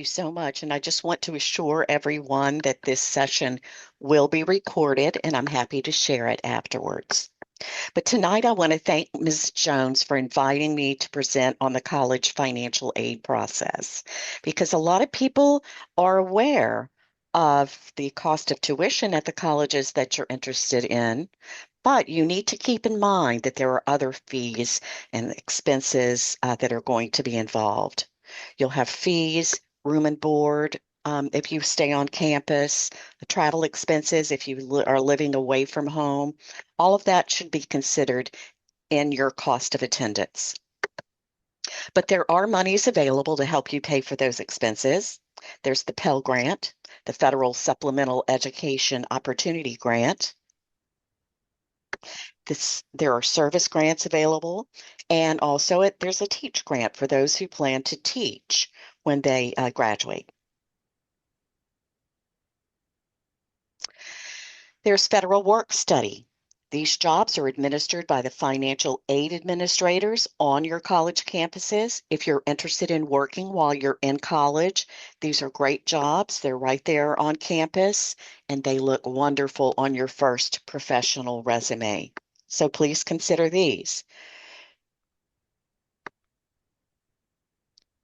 You so much. And I just want to assure everyone that this session will be recorded and I'm happy to share it afterwards. But tonight I want to thank Ms. Jones for inviting me to present on the college financial aid process because a lot of people are aware of the cost of tuition at the colleges that you're interested in, but you need to keep in mind that there are other fees and expenses that are going to be involved. You'll have fees, room and board, if you stay on campus, the travel expenses if you are living away from home. All of that should be considered in your cost of attendance. But there are monies available to help you pay for those expenses. There's the Pell Grant, the Federal Supplemental Education Opportunity Grant. There are service grants available, and also there's a Teach Grant for those who plan to teach when they graduate. There's federal work study. These jobs are administered by the financial aid administrators on your college campuses. If you're interested in working while you're in college, these are great jobs. They're right there on campus and they look wonderful on your first professional resume. So please consider these.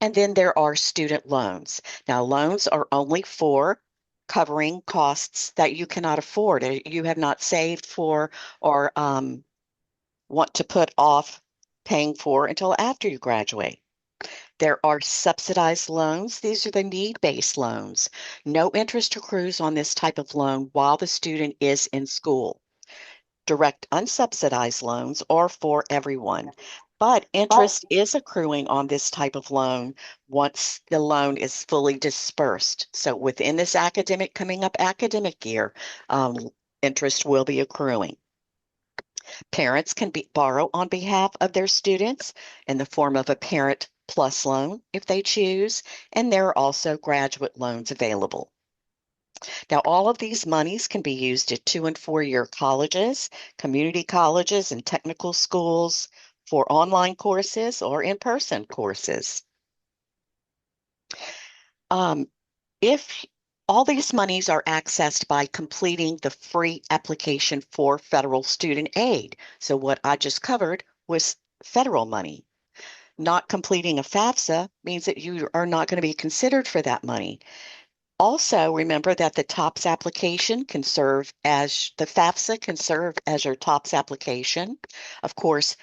And then there are student loans. Now, loans are only for covering costs that you cannot afford, you have not saved for, or want to put off paying for until after you graduate. There are subsidized loans. These are the need-based loans. No interest accrues on this type of loan while the student is in school. Direct unsubsidized loans are for everyone, but interest is accruing on this type of loan once the loan is fully dispersed. So within this coming up academic year, interest will be accruing. Parents can borrow on behalf of their students in the form of a Parent Plus loan if they choose, and there are also graduate loans available. Now, all of these monies can be used at 2- and 4-year colleges, community colleges, and technical schools for online courses or in-person courses. If all these monies are accessed by completing the free application for federal student aid. So what I just covered was federal money. Not completing a FAFSA means that you are not going to be considered for that money. Also, remember that the TOPS application can serve as the FAFSA can serve as your TOPS application. Of course,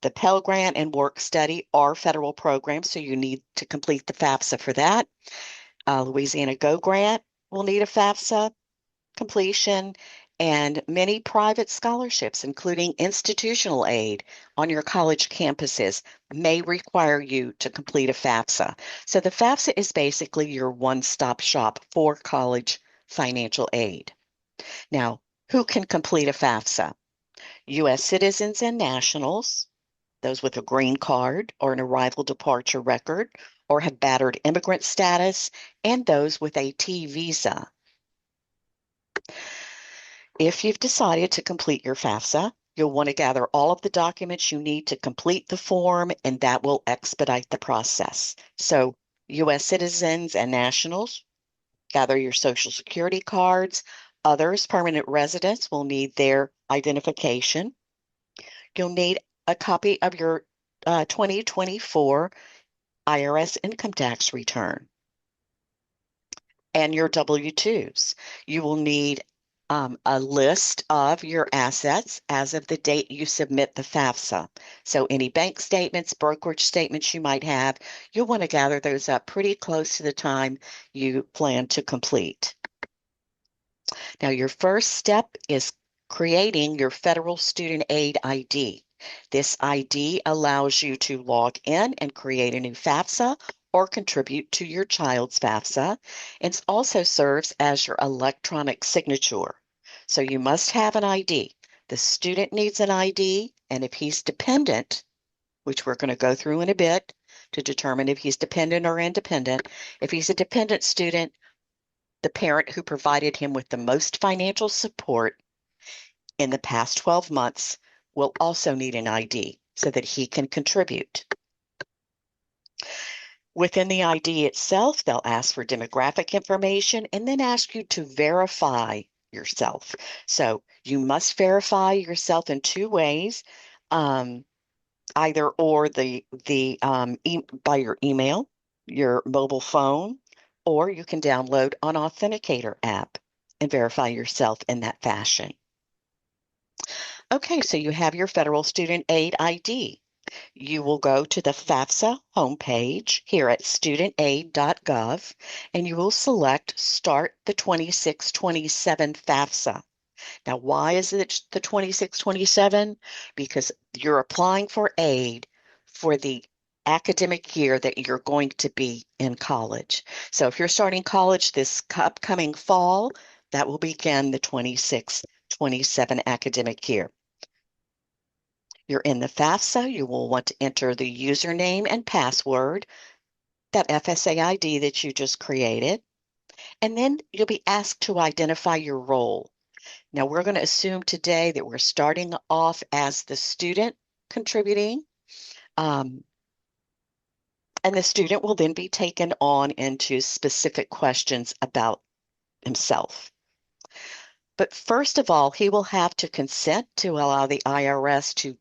the Pell Grant and Work Study are federal programs, so you need to complete the FAFSA for that. Louisiana Go Grant will need a FAFSA completion, and many private scholarships, including institutional aid on your college campuses, may require you to complete a FAFSA. So the FAFSA is basically your one-stop shop for college financial aid. Now, who can complete a FAFSA? U.S. citizens and nationals, those with a green card or an arrival departure record, or have battered immigrant status, and those with a T visa. If you've decided to complete your FAFSA, you'll want to gather all of the documents you need to complete the form, and that will expedite the process. So, U.S. citizens and nationals, gather your Social Security cards. Others, permanent residents, will need their identification. You'll need a copy of your 2024 IRS income tax return and your W-2s. You will need a list of your assets as of the date you submit the FAFSA. So any bank statements, brokerage statements you might have, you'll want to gather those up pretty close to the time you plan to complete. Now, your first step is creating your federal student aid ID. This ID allows you to log in and create a new FAFSA or contribute to your child's FAFSA. It also serves as your electronic signature. So you must have an ID. The student needs an ID, and if he's dependent, which we're going to go through in a bit to determine if he's dependent or independent, if he's a dependent student, the parent who provided him with the most financial support in the past 12 months will also need an ID so that he can contribute. Within the ID itself, they'll ask for demographic information and then ask you to verify yourself. So you must verify yourself in two ways, either or by your email, your mobile phone, or you can download an Authenticator app and verify yourself in that fashion. Okay, so you have your Federal Student Aid ID. You will go to the FAFSA homepage here at studentaid.gov, and you will select Start the 2627 FAFSA. Now, why is it the 2627? Because you're applying for aid for the academic year that you're going to be in college. So if you're starting college this upcoming fall, that will begin the 2627 academic year. You're in the FAFSA, you will want to enter the username and password, that FSA ID that you just created, and then you'll be asked to identify your role. Now, we're going to assume today that we're starting off as the student contributing, and the student will then be taken on into specific questions about himself. But first of all, he will have to consent to allow the IRS to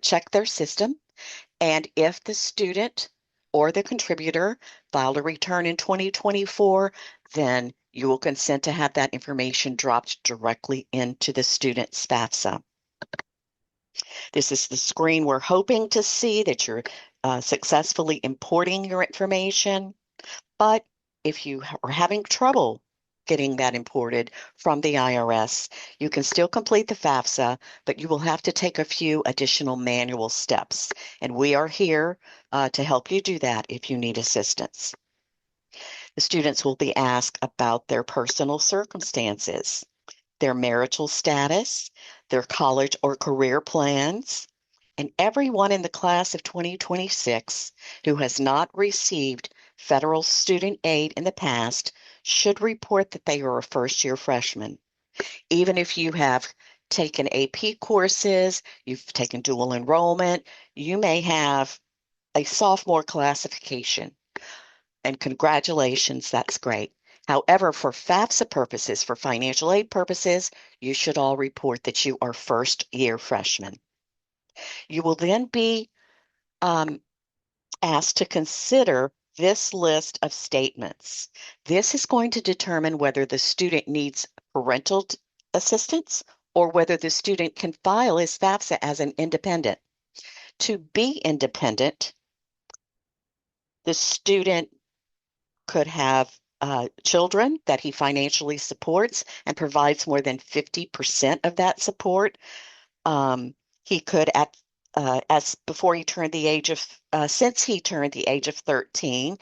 check their system. And if the student or the contributor filed a return in 2024, then you will consent to have that information dropped directly into the student's FAFSA. This is the screen we're hoping to see, that you're successfully importing your information. But if you are having trouble getting that imported from the IRS, you can still complete the FAFSA, but you will have to take a few additional manual steps. And we are here to help you do that if you need assistance. The students will be asked about their personal circumstances, their marital status, their college or career plans, and everyone in the class of 2026 who has not received federal student aid in the past should report that they are a first-year freshman. Even if you have taken AP courses, you've taken dual enrollment, you may have a sophomore classification. And congratulations, that's great. However, for FAFSA purposes, for financial aid purposes, you should all report that you are first-year freshmen. You will then be asked to consider this list of statements. This is going to determine whether the student needs parental assistance or whether the student can file his FAFSA as an independent. To be independent, the student could have children that he financially supports and provides more than 50% of that support. He could, as before he turned the age of, since he turned the age of 13,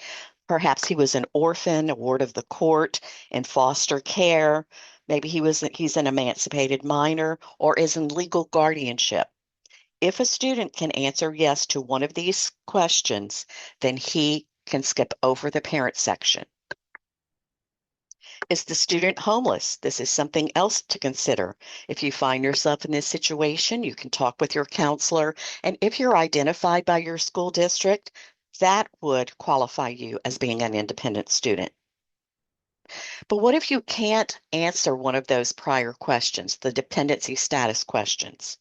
perhaps he was an orphan, a ward of the court, in foster care. Maybe he's an emancipated minor or is in legal guardianship. If a student can answer yes to one of these questions, then he can skip over the parent section. Is the student homeless? This is something else to consider. If you find yourself in this situation, you can talk with your counselor, and if you're identified by your school district, that would qualify you as being an independent student. But what if you can't answer one of those prior questions, the dependency status questions?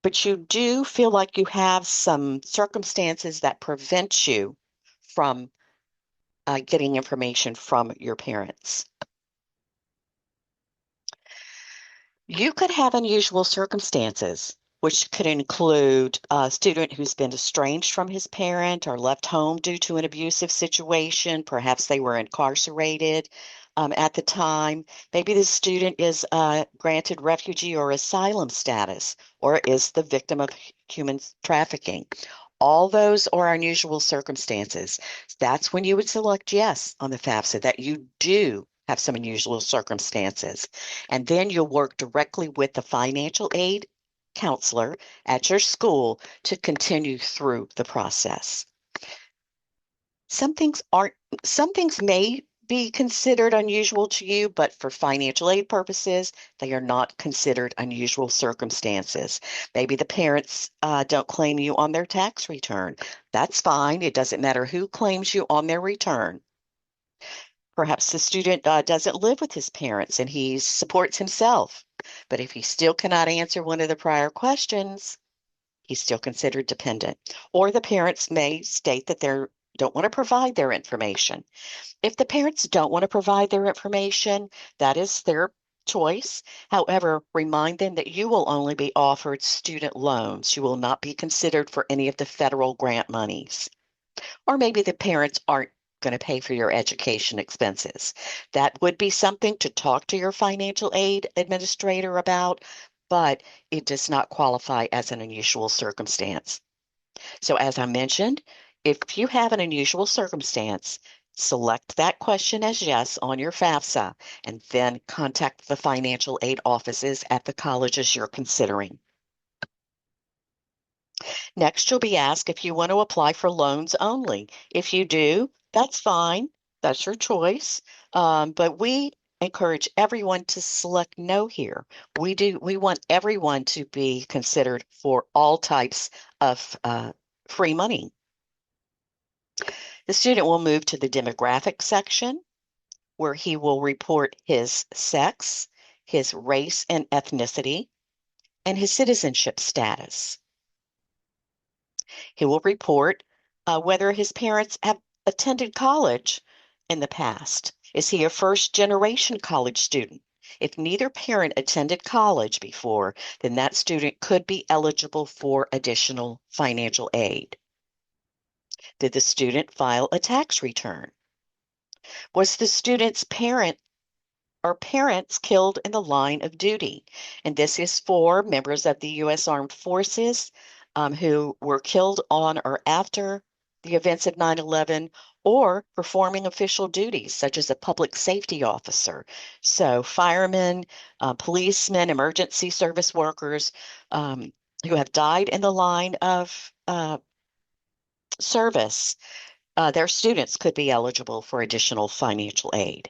But you do feel like you have some circumstances that prevent you from getting information from your parents. You could have unusual circumstances, which could include a student who's been estranged from his parent or left home due to an abusive situation. Perhaps they were incarcerated at the time. Maybe the student is granted refugee or asylum status or is the victim of human trafficking. All those are unusual circumstances. That's when you would select yes on the FAFSA, that you do have some unusual circumstances. And then you'll work directly with the financial aid counselor at your school to continue through the process. Some things may be considered unusual to you, but for financial aid purposes, they are not considered unusual circumstances. Maybe the parents don't claim you on their tax return. That's fine. It doesn't matter who claims you on their return. Perhaps the student doesn't live with his parents and he supports himself. But if he still cannot answer one of the prior questions, he's still considered dependent. Or the parents may state that they don't want to provide their information. If the parents don't want to provide their information, that is their choice. However, remind them that you will only be offered student loans. You will not be considered for any of the federal grant monies. Or maybe the parents aren't going to pay for your education expenses. That would be something to talk to your financial aid administrator about, but it does not qualify as an unusual circumstance. So as I mentioned, if you have an unusual circumstance, select that question as yes on your FAFSA and then contact the financial aid offices at the colleges you're considering. Next, you'll be asked if you want to apply for loans only. If you do, that's fine. That's your choice. But we encourage everyone to select no here. We want everyone to be considered for all types of free money. The student will move to the demographic section where he will report his sex, his race and ethnicity, and his citizenship status. He will report whether his parents have attended college in the past. Is he a first-generation college student? If neither parent attended college before, then that student could be eligible for additional financial aid. Did the student file a tax return? Was the student's parent or parents killed in the line of duty? And this is for members of the U.S. Armed Forces who were killed on or after the events of 9/11 or performing official duties, such as a public safety officer. So firemen, policemen, emergency service workers who have died in the line of service, their students could be eligible for additional financial aid.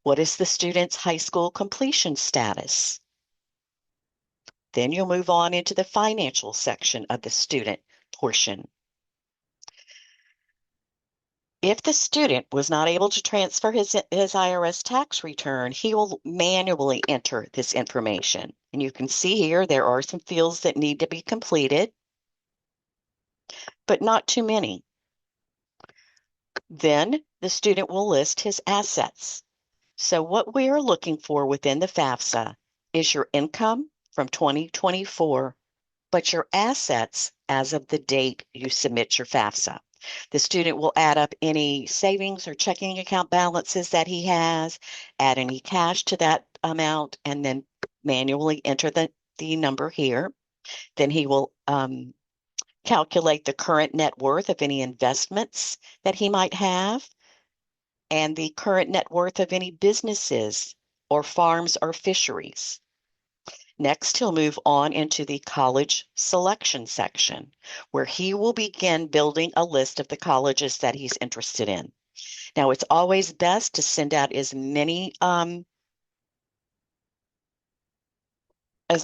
What is the student's high school completion status? Then you'll move on into the financial section of the student portion. If the student was not able to transfer his IRS tax return, he will manually enter this information. And you can see here there are some fields that need to be completed, but not too many. Then the student will list his assets. So what we are looking for within the FAFSA is your income from 2024, but your assets as of the date you submit your FAFSA. The student will add up any savings or checking account balances that he has, add any cash to that amount, and then manually enter the number here. Then he will calculate the current net worth of any investments that he might have and the current net worth of any businesses or farms or fisheries. Next, he'll move on into the college selection section, where he will begin building a list of the colleges that he's interested in. Now, it's always best to send out as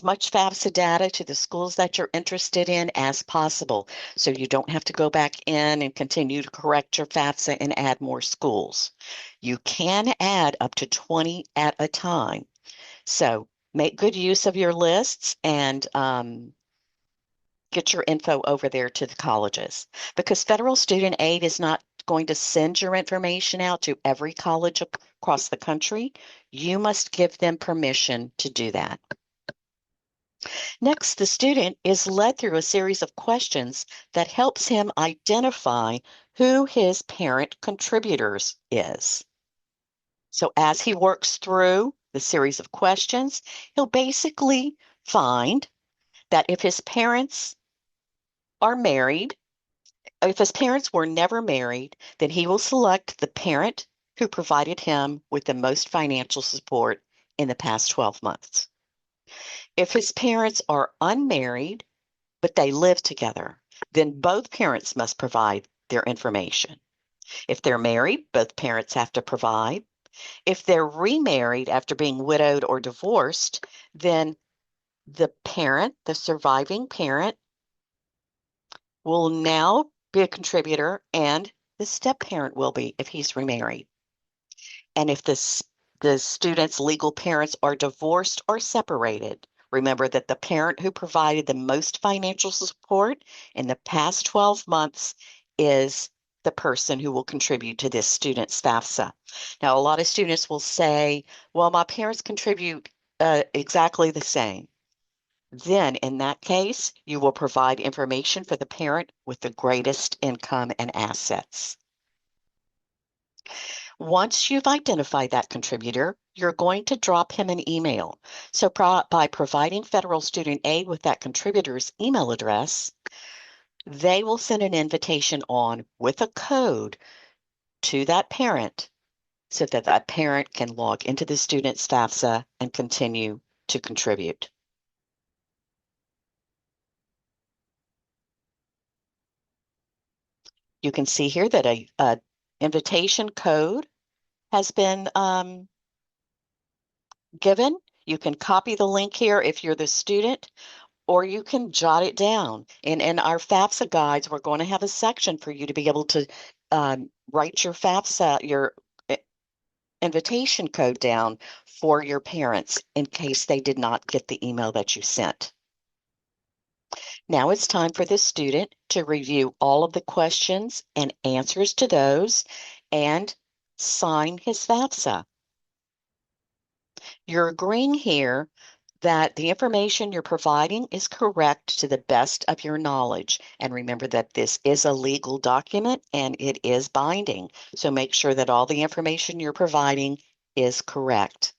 much FAFSA data to the schools that you're interested in as possible, so you don't have to go back in and continue to correct your FAFSA and add more schools. You can add up to 20 at a time. So make good use of your lists and get your info over there to the colleges, because federal student aid is not going to send your information out to every college across the country. You must give them permission to do that. Next, the student is led through a series of questions that helps him identify who his parent contributors is. So as he works through the series of questions, he'll basically find that if his parents are married, if his parents were never married, then he will select the parent who provided him with the most financial support in the past 12 months. If his parents are unmarried, but they live together, then both parents must provide their information. If they're married, both parents have to provide. If they're remarried after being widowed or divorced, then the parent, the surviving parent, will now be a contributor, and the step parent will be if he's remarried. And if the student's legal parents are divorced or separated, remember that the parent who provided the most financial support in the past 12 months is the person who will contribute to this student's FAFSA. Now, a lot of students will say, well, my parents contribute exactly the same. Then, in that case, you will provide information for the parent with the greatest income and assets. Once you've identified that contributor, you're going to drop him an email. So by providing federal student aid with that contributor's email address, they will send an invitation on with a code to that parent so that that parent can log into the student's FAFSA and continue to contribute. You can see here that a invitation code has been given. You can copy the link here if you're the student, or you can jot it down. And in our FAFSA guides, we're going to have a section for you to be able to write your FAFSA, your invitation code down for your parents in case they did not get the email that you sent. Now it's time for the student to review all of the questions and answers to those and sign his FAFSA. You're agreeing here that the information you're providing is correct to the best of your knowledge. And remember that this is a legal document and it is binding. So make sure that all the information you're providing is correct.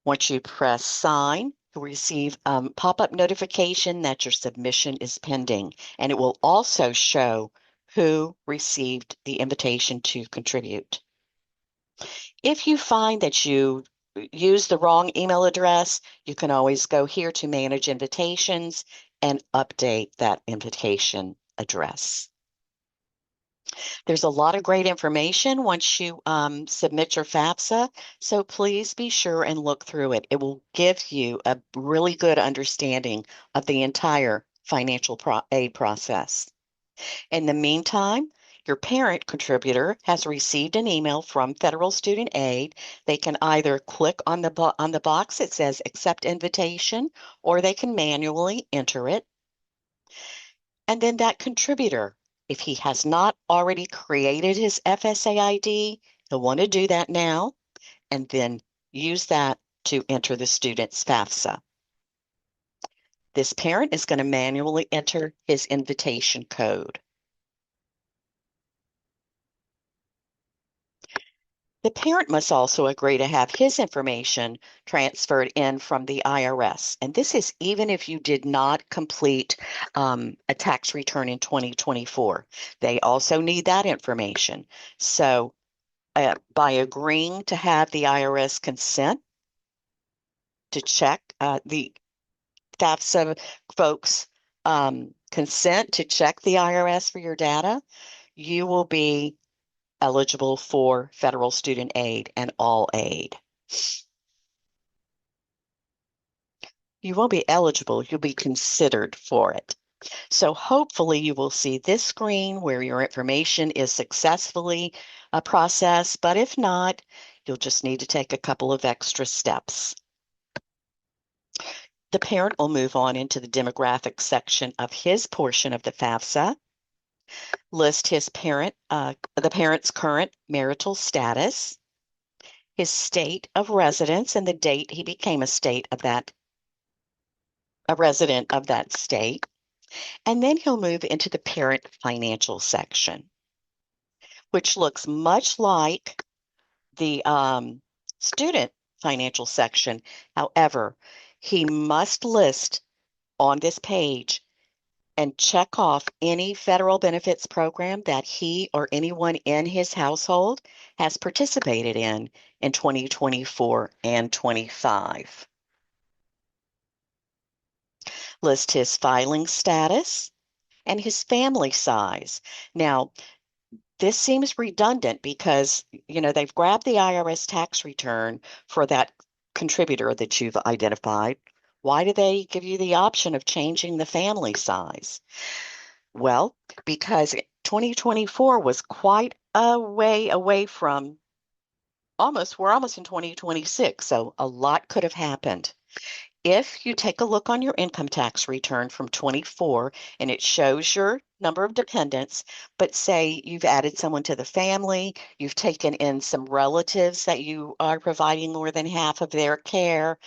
Once you press sign, you'll receive a pop-up notification that your submission is pending. And it will also show who received the invitation to contribute. If you find that you use the wrong email address, you can always go here to manage invitations and update that invitation address. There's a lot of great information once you submit your FAFSA, so please be sure and look through it. It will give you a really good understanding of the entire financial aid process. In the meantime, your parent contributor has received an email from Federal Student Aid. They can either click on the box that says accept invitation, or they can manually enter it. And then that contributor, if he has not already created his FSA ID, he'll want to do that now and then use that to enter the student's FAFSA. This parent is going to manually enter his invitation code. The parent must also agree to have his information transferred in from the IRS. And this is even if you did not complete a tax return in 2024. They also need that information. So by agreeing to have the IRS consent to check the FAFSA folks consent to check the IRS for your data, you will be eligible for federal student aid and all aid. You won't be eligible, you'll be considered for it. So hopefully you will see this screen where your information is successfully processed, but if not, you'll just need to take a couple of extra steps. The parent will move on into the demographics section of his portion of the FAFSA, list his the parent's current marital status, his state of residence and the date he became a resident of that state, and then he'll move into the parent financial section, which looks much like the student financial section. However, he must list on this page and check off any federal benefits program that he or anyone in his household has participated in 2024 and 25. List his filing status and his family size. Now, This seems redundant because, they've grabbed the IRS tax return for that contributor that you've identified. Why do they give you the option of changing the family size? Well, because 2024 was quite a way away from we're almost in 2026, so a lot could have happened. If you take a look on your income tax return from 24 and it shows your number of dependents, but say you've added someone to the family, you've taken in some relatives that you are providing more than half of their care,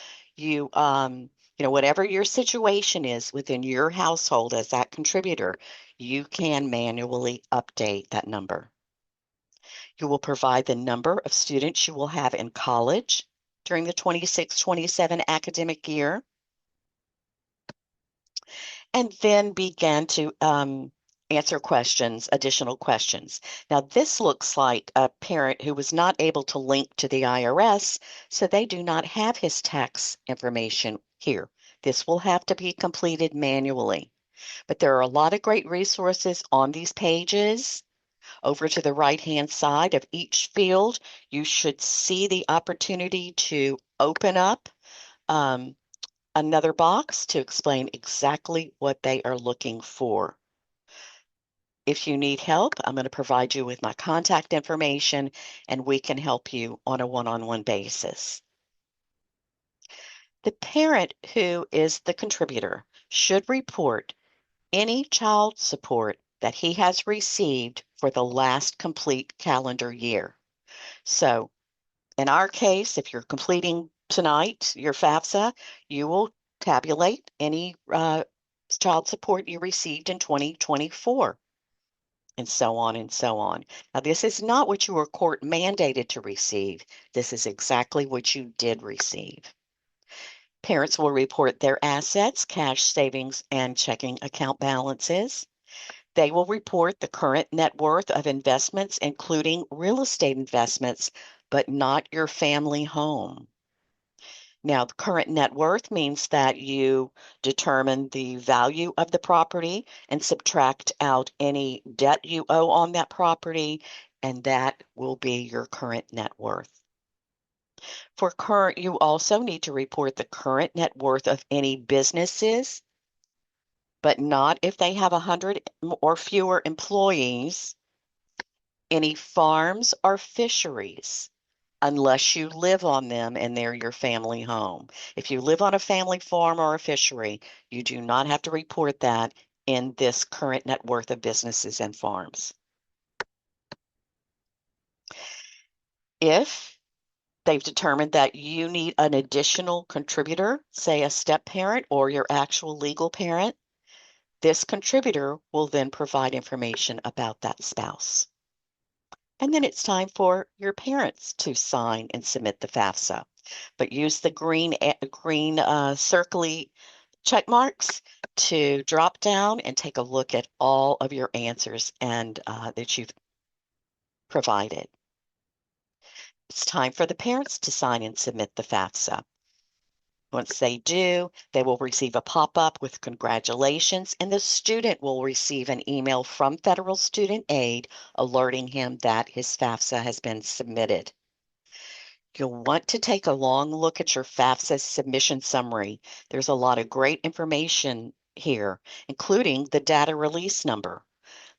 whatever your situation is within your household as that contributor, you can manually update that number. You will provide the number of students you will have in college during the 26-27 academic year, and then begin to answer additional questions. Now, this looks like a parent who was not able to link to the IRS, so they do not have his tax information here. This will have to be completed manually. But there are a lot of great resources on these pages. Over to the right-hand side of each field, you should see the opportunity to open up another box to explain exactly what they are looking for. If you need help, I'm going to provide you with my contact information and we can help you on a one-on-one basis. The parent who is the contributor should report any child support that he has received for the last complete calendar year. So in our case, if you're completing tonight your FAFSA, you will tabulate any child support you received in 2024, and so on and so on. Now, this is not what you were court mandated to receive. This is exactly what you did receive. Parents will report their assets, cash savings, and checking account balances. They will report the current net worth of investments, including real estate investments, but not your family home. Now, the current net worth means that you determine the value of the property and subtract out any debt you owe on that property, and that will be your current net worth. For current, you also need to report the current net worth of any businesses, but not if they have 100 or fewer employees, any farms or fisheries, unless you live on them and they're your family home. If you live on a family farm or a fishery, you do not have to report that in this current net worth of businesses and farms. If they've determined that you need an additional contributor, say a step parent or your actual legal parent, this contributor will then provide information about that spouse. And then it's time for your parents to sign and submit the FAFSA. But use the green circly check marks to drop down and take a look at all of your answers and that you've provided. It's time for the parents to sign and submit the FAFSA. Once they do, they will receive a pop-up with congratulations, and the student will receive an email from Federal Student Aid alerting him that his FAFSA has been submitted. You'll want to take a long look at your FAFSA submission summary. There's a lot of great information here, including the data release number.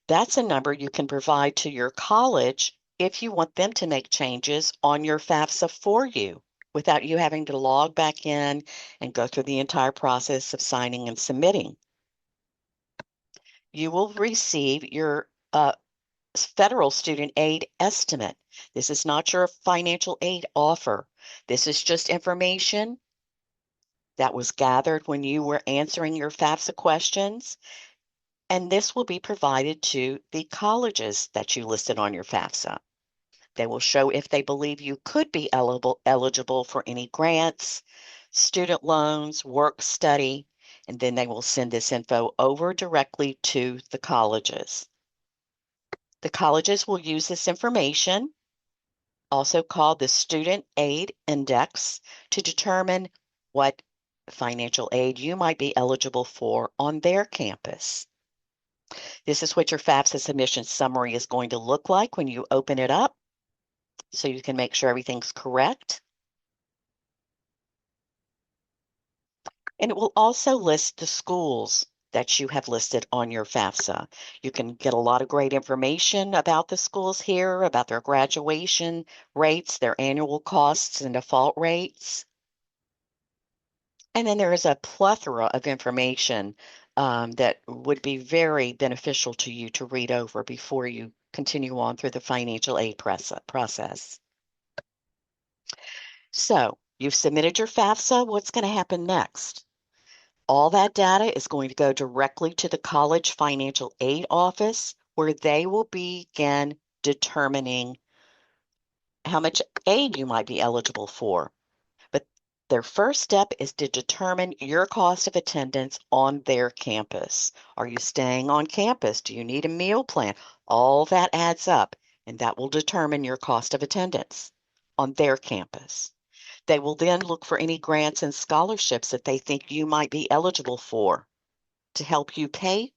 That's a number you can provide to your college if you want them to make changes on your FAFSA for you without you having to log back in and go through the entire process of signing and submitting. You will receive your federal student aid estimate. This is not your financial aid offer. This is just information that was gathered when you were answering your FAFSA questions, and this will be provided to the colleges that you listed on your FAFSA. They will show if they believe you could be eligible for any grants, student loans, work study, and then they will send this info over directly to the colleges. The colleges will use this information, also called the Student Aid Index, to determine what financial aid you might be eligible for on their campus. This is what your FAFSA submission summary is going to look like when you open it up, so you can make sure everything's correct. And it will also list the schools that you have listed on your FAFSA. You can get a lot of great information about the schools here, about their graduation rates, their annual costs and default rates. And then there is a plethora of information that would be very beneficial to you to read over before you continue on through the financial aid process. So you've submitted your FAFSA. What's going to happen next? All that data is going to go directly to the college financial aid office, where they will begin determining how much aid you might be eligible for. But their first step is to determine your cost of attendance on their campus. Are you staying on campus? Do you need a meal plan? All that adds up, and that will determine your cost of attendance on their campus. They will then look for any grants and scholarships that they think you might be eligible for to help you pay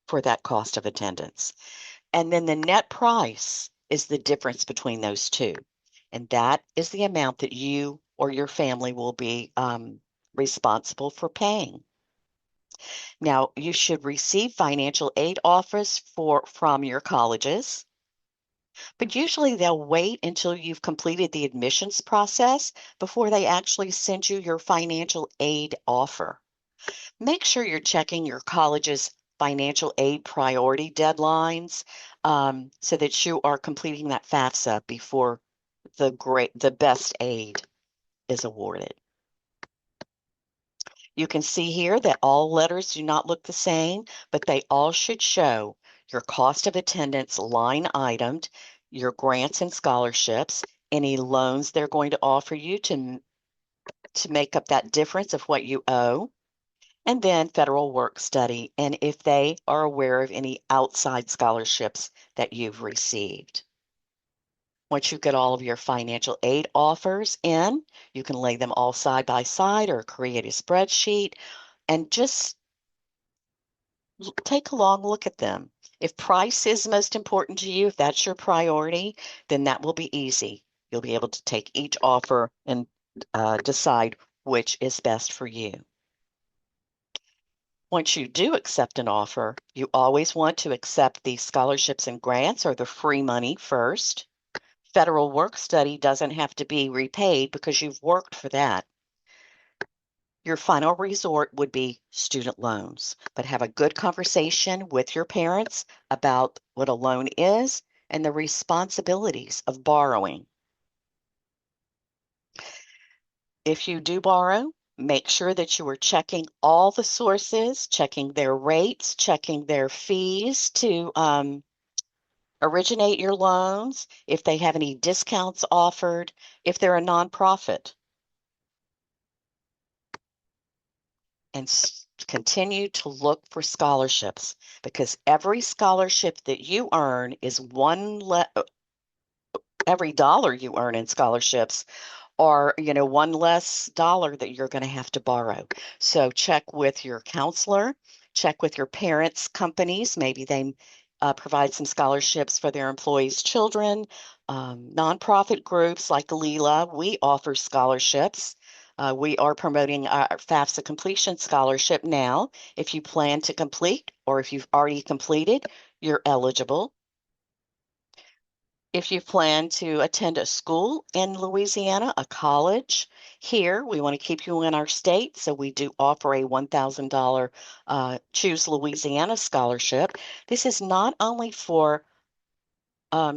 for that cost of attendance. And then the net price is the difference between those two. And that is the amount that you or your family will be responsible for paying. Now, you should receive financial aid offers from your colleges, but usually they'll wait until you've completed the admissions process before they actually send you your financial aid offer. Make sure you're checking your college's financial aid priority deadlines so that you are completing that FAFSA before the best aid is awarded. You can see here that all letters do not look the same, but they all should show your cost of attendance line itemed, your grants and scholarships, any loans they're going to offer you to make up that difference of what you owe, and then federal work study, and if they are aware of any outside scholarships that you've received. Once you get all of your financial aid offers in, you can lay them all side by side or create a spreadsheet and just take a long look at them. If price is most important to you, if that's your priority, then that will be easy. You'll be able to take each offer and decide which is best for you. Once you do accept an offer, you always want to accept the scholarships and grants or the free money first. Federal work study doesn't have to be repaid because you've worked for that. Your final resort would be student loans, but have a good conversation with your parents about what a loan is and the responsibilities of borrowing. If you do borrow, make sure that you are checking all the sources, checking their rates, checking their fees to originate your loans, if they have any discounts offered, if they're a nonprofit. And continue to look for scholarships, because every scholarship that you earn is every dollar you earn in scholarships or one less dollar that you're going to have to borrow. So check with your counselor, check with your parents' companies. Maybe they provide some scholarships for their employees' children. Nonprofit groups like Leela, we offer scholarships. We are promoting our FAFSA completion scholarship now. If you plan to complete or if you've already completed, you're eligible. If you plan to attend a school in Louisiana, a college here, we want to keep you in our state, so we do offer a $1,000 Choose Louisiana scholarship. This is not only for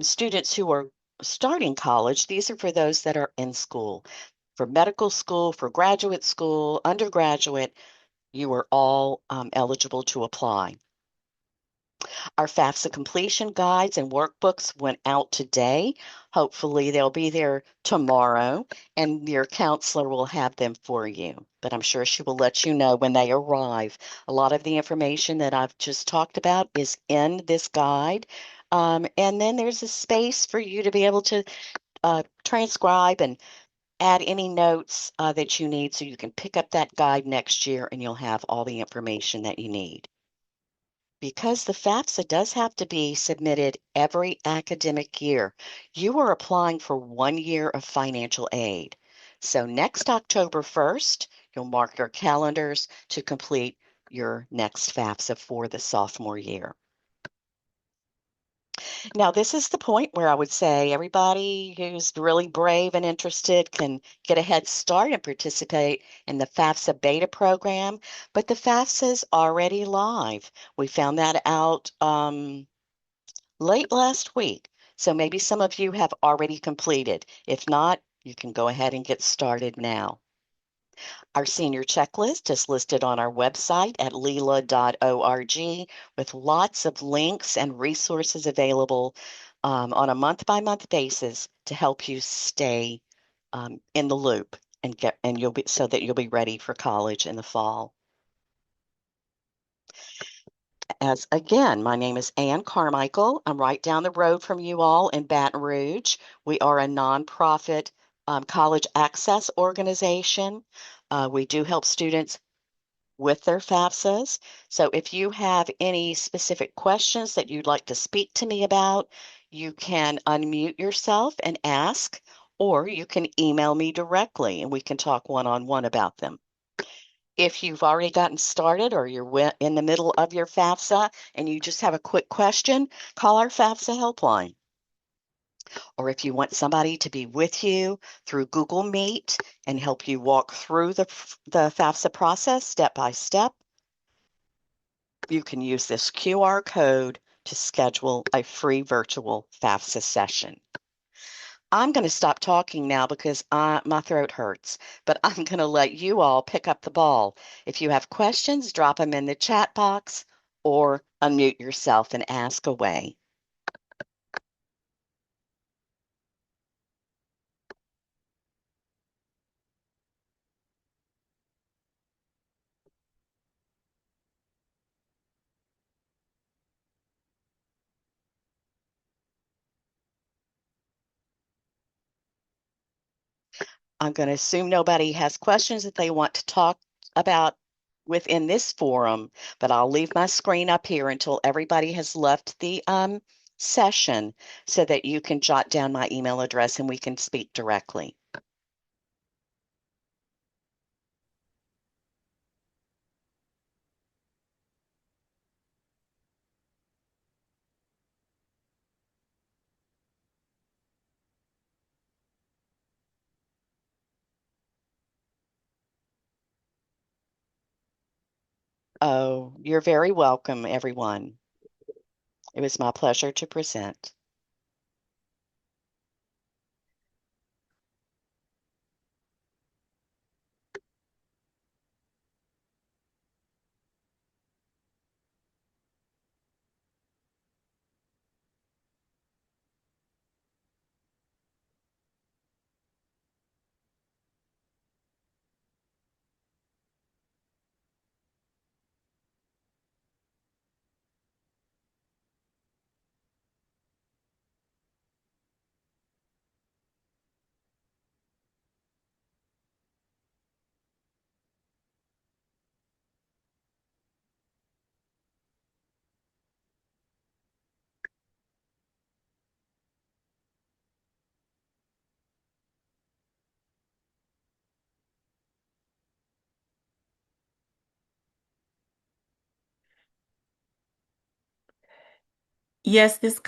students who are starting college, these are for those that are in school. For medical school, for graduate school, undergraduate, you are all eligible to apply. Our FAFSA completion guides and workbooks went out today. Hopefully, they'll be there tomorrow, and your counselor will have them for you. But I'm sure she will let you know when they arrive. A lot of the information that I've just talked about is in this guide. And then there's a space for you to be able to transcribe and add any notes that you need so you can pick up that guide next year and you'll have all the information that you need. Because the FAFSA does have to be submitted every academic year, you are applying for 1 year of financial aid. So next October 1st, you'll mark your calendars to complete your next FAFSA for the sophomore year. Now, this is the point where I would say everybody who's really brave and interested can get a head start and participate in the FAFSA beta program, but the FAFSA is already live. We found that out late last week. So maybe some of you have already completed. If not, you can go ahead and get started now. Our senior checklist is listed on our website at lila.org with lots of links and resources available on a month-by-month basis to help you stay in the loop and you'll be so that you'll be ready for college in the fall. As again, my name is Ann Carmichael. I'm right down the road from you all in Baton Rouge. We are a nonprofit college access organization. We do help students with their FAFSAs. So if you have any specific questions that you'd like to speak to me about, you can unmute yourself and ask, or you can email me directly and we can talk one-on-one about them. If you've already gotten started or you're in the middle of your FAFSA and you just have a quick question, call our FAFSA helpline. Or if you want somebody to be with you through Google Meet and help you walk through the FAFSA process step by step, you can use this QR code to schedule a free virtual FAFSA session. I'm going to stop talking now because my throat hurts, but I'm going to let you all pick up the ball. If you have questions, drop them in the chat box or unmute yourself and ask away. I'm going to assume nobody has questions that they want to talk about within this forum, but I'll leave my screen up here until everybody has left the session so that you can jot down my email address and we can speak directly. Oh, you're very welcome, everyone. It was my pleasure to present. Yes, this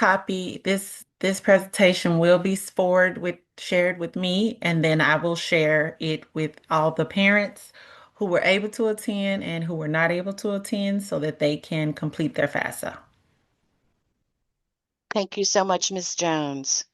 presentation will be shared with me, and then I will share it with all the parents who were able to attend and who were not able to attend so that they can complete their FAFSA. Thank you so much, Ms. Jones.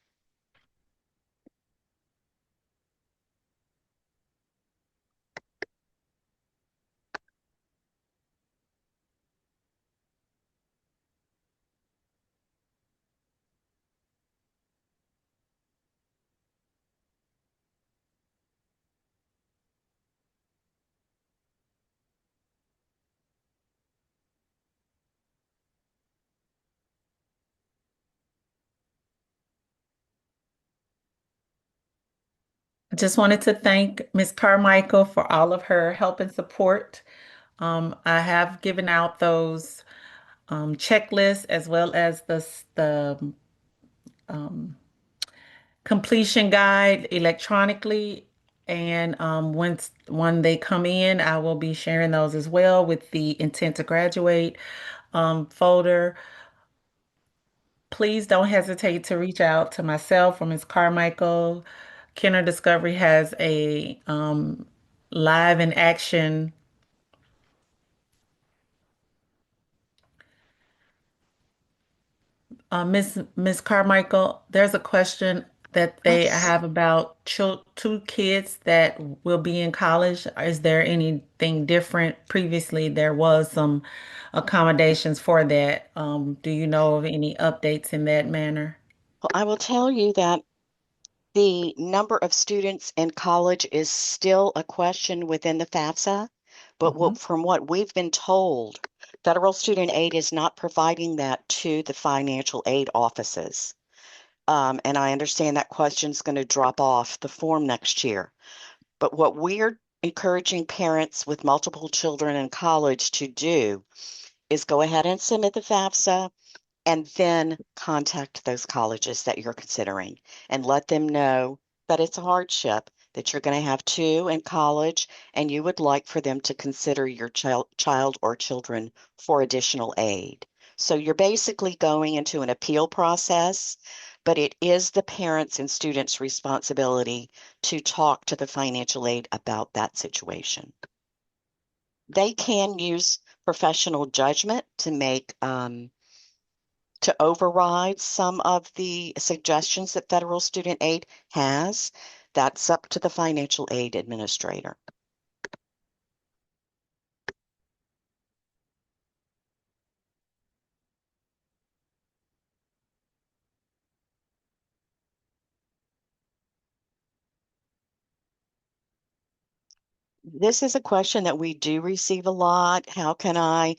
I just wanted to thank Ms. Carmichael for all of her help and support. I have given out those checklist as well as the um, completion guide electronically. And when they come in, I will be sharing those as well with the intent to graduate folder. Please don't hesitate to reach out to myself or Ms. Carmichael. Kenner Discovery has a live in action. Miss Carmichael, there's a question that they Yes. have about two kids that will be in college. Is there anything different? Previously, there was some accommodations for that. Do you know of any updates in that manner? Well, I will tell you that the number of students in college is still a question within the FAFSA, but Mhm. from what we've been told, federal student aid is not providing that to the financial aid offices. And I understand that question's going to drop off the form next year. But what we're encouraging parents with multiple children in college to do is go ahead and submit the FAFSA and then contact those colleges that you're considering and let them know that it's a hardship, that you're going to have two in college and you would like for them to consider your child or children for additional aid. So you're basically going into an appeal process, but it is the parents' and students' responsibility to talk to the financial aid about that situation. They can use professional judgment to make to override some of the suggestions that federal student aid has. That's up to the financial aid administrator. This is a question that we do receive a lot. How can I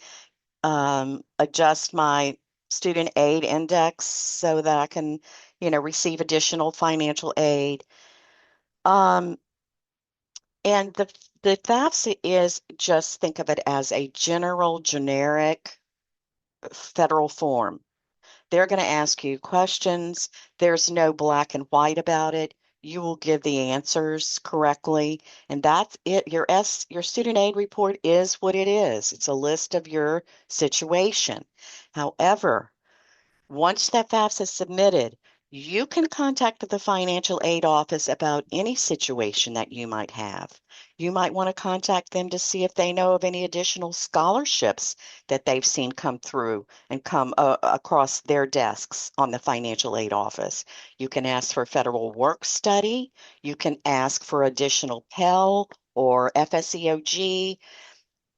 adjust my student aid index so that I can, receive additional financial aid? Um, and the FAFSA is, just think of it as a general, generic federal form. They're going to ask you questions. There's no black and white about it. You will give the answers correctly, and that's it. Your student aid report is what it is. It's a list of your situation. However, once that FAFSA is submitted, you can contact the financial aid office about any situation that you might have. You might want to contact them to see if they know of any additional scholarships that they've seen come through and come across their desks on the financial aid office. You can ask for federal work study. You can ask for additional Pell or FSEOG.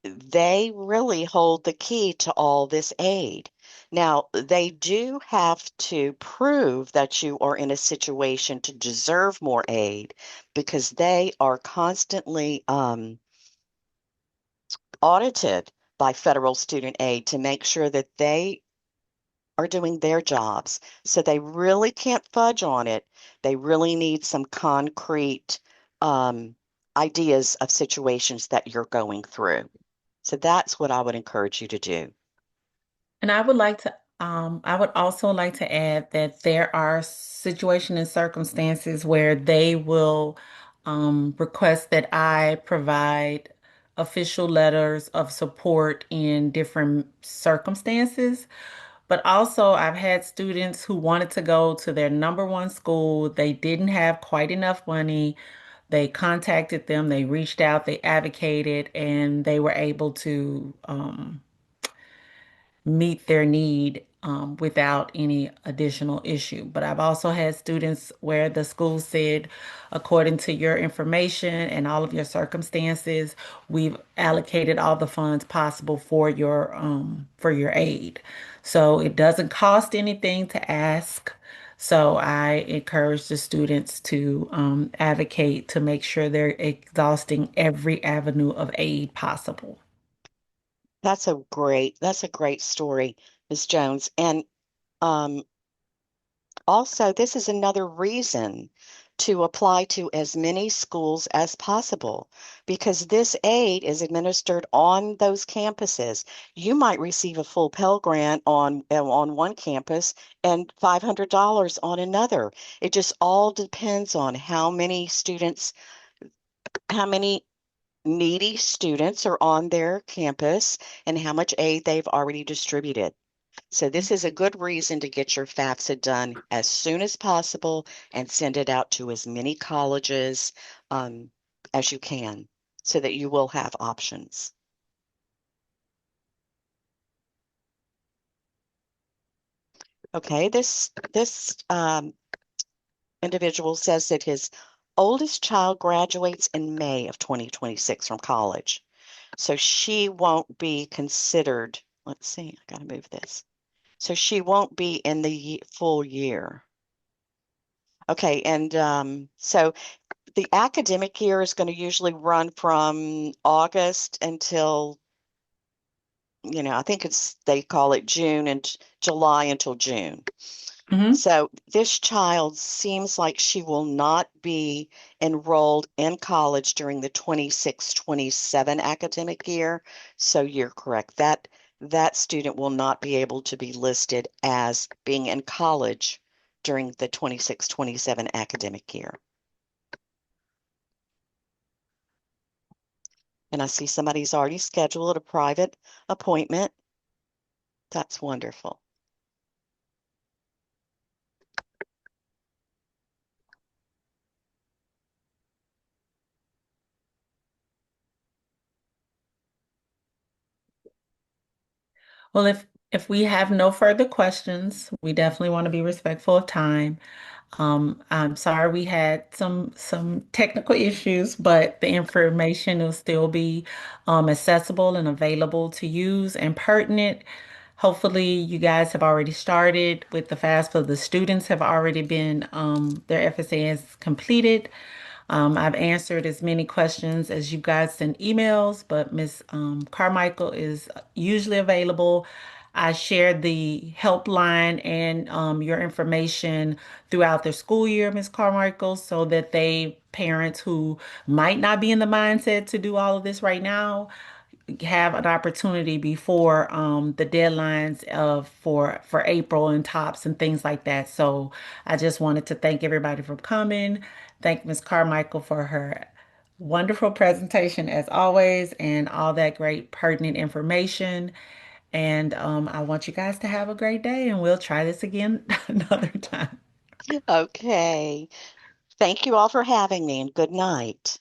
They really hold the key to all this aid. Now, they do have to prove that you are in a situation to deserve more aid because they are constantly audited by federal student aid to make sure that they are doing their jobs. So they really can't fudge on it. They really need some concrete um, ideas of situations that you're going through. So that's what I would encourage you to do. And I would also like to add that there are situations and circumstances where they will request that I provide official letters of support in different circumstances. But also, I've had students who wanted to go to their number one school. They didn't have quite enough money. They contacted them, they reached out, they advocated, and they were able to meet their need without any additional issue. But I've also had students where the school said, according to your information and all of your circumstances, we've allocated all the funds possible for your aid. So it doesn't cost anything to ask. So I encourage the students to advocate to make sure they're exhausting every avenue of aid possible. That's a great story, Ms. Jones. And um, also, this is another reason to apply to as many schools as possible because this aid is administered on those campuses. You might receive a full Pell Grant on one campus and $500 on another. It just all depends on how many needy students are on their campus and how much aid they've already distributed. So this is a good reason to get your FAFSA done as soon as possible and send it out to as many colleges as you can so that you will have options. Okay, this individual says that his oldest child graduates in May of 2026 from college. So she won't be considered, let's see, I gotta move this. So she won't be in the full year. Okay, and so the academic year is going to usually run from August until, I think they call it June and July until June. Hmm. So this child seems like she will not be enrolled in college during the 26-27 academic year. So you're correct. That student will not be able to be listed as being in college during the 26-27 academic year. And I see somebody's already scheduled a private appointment. That's wonderful. Well, if we have no further questions, we definitely want to be respectful of time. I'm sorry we had some technical issues, but the information will still be accessible and available to use and pertinent. Hopefully, you guys have already started with the FAFSA. The students have already been their FSA completed. I've answered as many questions as you guys send emails, but Miss Carmichael is usually available. I shared the helpline and your information throughout their school year, Miss Carmichael, so that parents who might not be in the mindset to do all of this right now, have an opportunity before the deadlines of for April and tops and things like that. So I just wanted to thank everybody for coming. Thank Ms. Carmichael for her wonderful presentation as always and all that great pertinent information. And I want you guys to have a great day and we'll try this again another time. Okay. Thank you all for having me and good night.